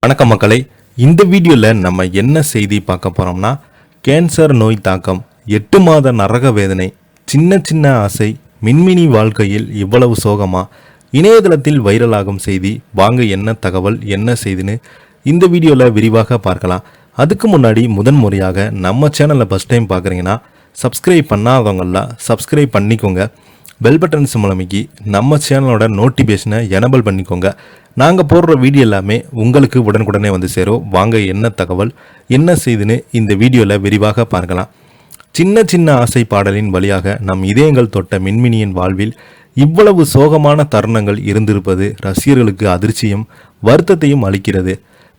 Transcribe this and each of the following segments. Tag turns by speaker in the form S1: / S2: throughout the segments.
S1: வணக்கம் மக்களே, இந்த வீடியோவில் நம்ம என்ன செய்தி பார்க்க போகிறோம்னா, கேன்சர் நோய் தாக்கம், 8 மாத நரக வேதனை, சின்ன சின்ன ஆசை, மின்மினி வாழ்க்கையில் இவ்வளவு சோகமா, இணையதளத்தில் வைரலாகும் செய்தி. வாங்க என்ன தகவல் என்ன செய்தின்னு இந்த வீடியோவில் விரிவாக பார்க்கலாம். அதுக்கு முன்னாடி முதன்முறையாக நம்ம சேனலை ஃபஸ்ட் டைம் பார்க்குறீங்கன்னா சப்ஸ்கிரைப் பண்ணாதவங்களாம் சப்ஸ்கிரைப் பண்ணிக்கோங்க. பெல் பட்டன் மூலமிக்கி நம்ம சேனலோட நோட்டிஃபிகேஷனை எனபிள் பண்ணிக்கோங்க. நாங்கள் போடுற வீடியோ எல்லாமே உங்களுக்கு உடனுக்குடனே வந்து சேரும். வாங்க என்ன தகவல் என்ன செய்துன்னு இந்த வீடியோவில் விரிவாக பார்க்கலாம். சின்ன சின்ன ஆசை பாடலின் வழியாக நம் இதயங்கள் தொட்ட மின்மினியின் வாழ்வில் இவ்வளவு சோகமான தருணங்கள் இருந்திருப்பது ரசிகர்களுக்கு அதிர்ச்சியும் வருத்தத்தையும் அளிக்கிறது.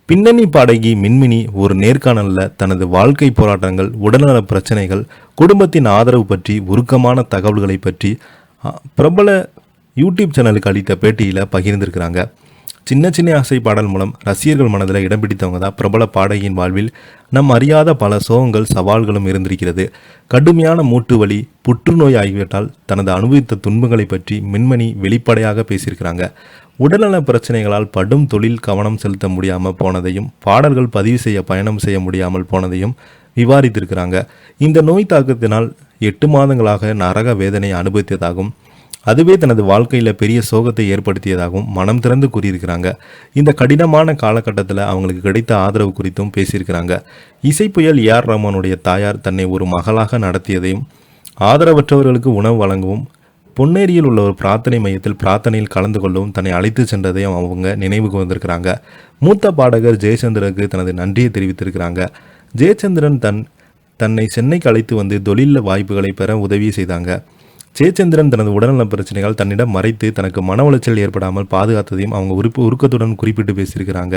S1: பின்னணி பாடகி மின்மினி ஒரு நேர்காணலில் தனது வாழ்க்கை போராட்டங்கள், உடல்நல பிரச்சனைகள், குடும்பத்தின் ஆதரவு பற்றி, உருக்கமான தகவல்களை பற்றி பிரபல யூடியூப் சேனலுக்கு அளித்த பேட்டியில் பகிர்ந்திருக்கிறாங்க. சின்ன சின்ன ஆசை பாடல் மூலம் ரசிகர்கள் மனதில் இடம் பிடித்தவங்க தான் பிரபல பாடகியின் வாழ்வில் நம் அறியாத பல சோகங்கள், சவால்களும் இருந்திருக்கிறது. கடுமையான மூட்டு வலி, புற்றுநோய் ஆகியவற்றால் தனது அனுபவித்த துன்பங்களை பற்றி மின்மினி வெளிப்படையாக பேசியிருக்கிறாங்க. உடல்நல பிரச்சனைகளால் படும் தொழில் கவனம் செலுத்த முடியாமல் போனதையும், பாடல்கள் பதிவு செய்ய பயணம் செய்ய முடியாமல் போனதையும் விவாதித்திருக்கிறாங்க. இந்த நோய் தாக்கத்தினால் 8 மாதங்களாக நரக வேதனை அனுபவித்ததாகவும், அதுவே தனது வாழ்க்கையில் பெரிய சோகத்தை ஏற்படுத்தியதாகவும் மனம் திறந்து கூறியிருக்கிறாங்க. இந்த கடினமான காலகட்டத்தில் அவங்களுக்கு கிடைத்த ஆதரவு குறித்தும் பேசியிருக்கிறாங்க. இசைப்புயல் ஏஆர் ரஹ்மானுடைய தாயார் தன்னை ஒரு மகளாக நடத்தியதையும், ஆதரவற்றவர்களுக்கு உணவு வழங்கவும், பொன்னேரியில் உள்ள ஒரு பிரார்த்தனை மையத்தில் பிரார்த்தனையில் கலந்து கொள்ளவும் தன்னை அழைத்து சென்றதையும் அவங்க நினைவுக்கு வந்திருக்கிறாங்க. மூத்த பாடகர் ஜெயச்சந்திரனுக்கு தனது நன்றியை தெரிவித்திருக்கிறாங்க. ஜெயச்சந்திரன் தன்னை சென்னைக்கு அழைத்து வந்து தொழிலில் வாய்ப்புகளை பெற உதவி செய்தாங்க. ஜெயச்சந்திரன் தனது உடல்நல பிரச்சனைகள் தன்னிடம் மறைத்து தனக்கு மன உளைச்சல் ஏற்படாமல் பாதுகாத்ததையும் அவங்க உருக்கத்துடன் குறிப்பிட்டு பேசியிருக்கிறாங்க.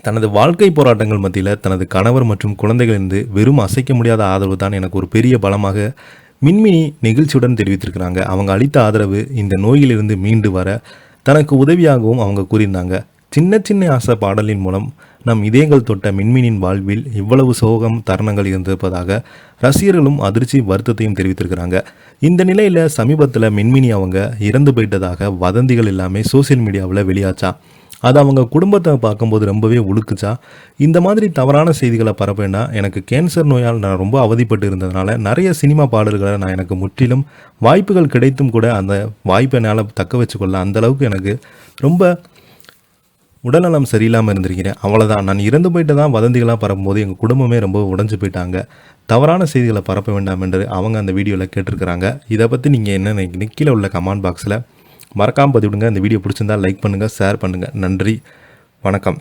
S1: தனது வாழ்க்கை போராட்டங்கள் மத்தியில் தனது கணவர் மற்றும் குழந்தைகளிலிருந்து வெறும் அசைக்க முடியாத ஆதரவு தான் எனக்கு ஒரு பெரிய பலமாக மின்மினி நெகிழ்ச்சியுடன் தெரிவித்திருக்கிறாங்க. அவங்க அளித்த ஆதரவு இந்த நோயிலிருந்து மீண்டு வர தனக்கு உதவியாகவும் அவங்க கூறியிருந்தாங்க. சின்ன சின்ன ஆசை பாடலின் மூலம் நம் இதயங்கள் தொட்ட மின்மினியின் வாழ்வில் இவ்வளவு சோகம் தருணங்கள் இருந்திருப்பதாக ரசிகர்களும் அதிர்ச்சி வருத்தத்தையும் தெரிவித்திருக்கிறாங்க. இந்த நிலையில் சமீபத்தில் மின்மினி அவங்க இறந்து போயிட்டதாக வதந்திகள் எல்லாமே சோசியல் மீடியாவில் வெளியாச்சா. அது அவங்க குடும்பத்தை பார்க்கும்போது ரொம்பவே உழுக்குச்சா. இந்த மாதிரி தவறான செய்திகளை பரப்ப வேண்டாம். எனக்கு கேன்சர் நோயால் நான் ரொம்ப அவதிப்பட்டு இருந்ததுனால நிறைய சினிமா பாடல்களை நான் எனக்கு முற்றிலும் வாய்ப்புகள் கிடைத்தும் கூட அந்த வாய்ப்பை என்னால் தக்க வச்சுக்கொள்ள அந்தளவுக்கு எனக்கு ரொம்ப உடல்நலம் சரியில்லாமல் இருந்திருக்கிறேன். அவ்வளோதான். நான் இறந்து போயிட்டு தான் வதந்திகளாக பரப்பும்போது எங்கள் குடும்பமே ரொம்ப உடைஞ்சு போயிட்டாங்க. தவறான செய்திகளை பரப்ப வேண்டாம் என்று அவங்க அந்த வீடியோவில் கேட்டிருக்கிறாங்க. இதை பற்றி நீங்கள் என்ன நினைக்கிறீங்க? கீழே உள்ள கமெண்ட் பாக்ஸில் மறக்காமல் பதிவிடுங்க. இந்த வீடியோ பிடிச்சிருந்தால் லைக் பண்ணுங்கள், ஷேர் பண்ணுங்கள். நன்றி, வணக்கம்.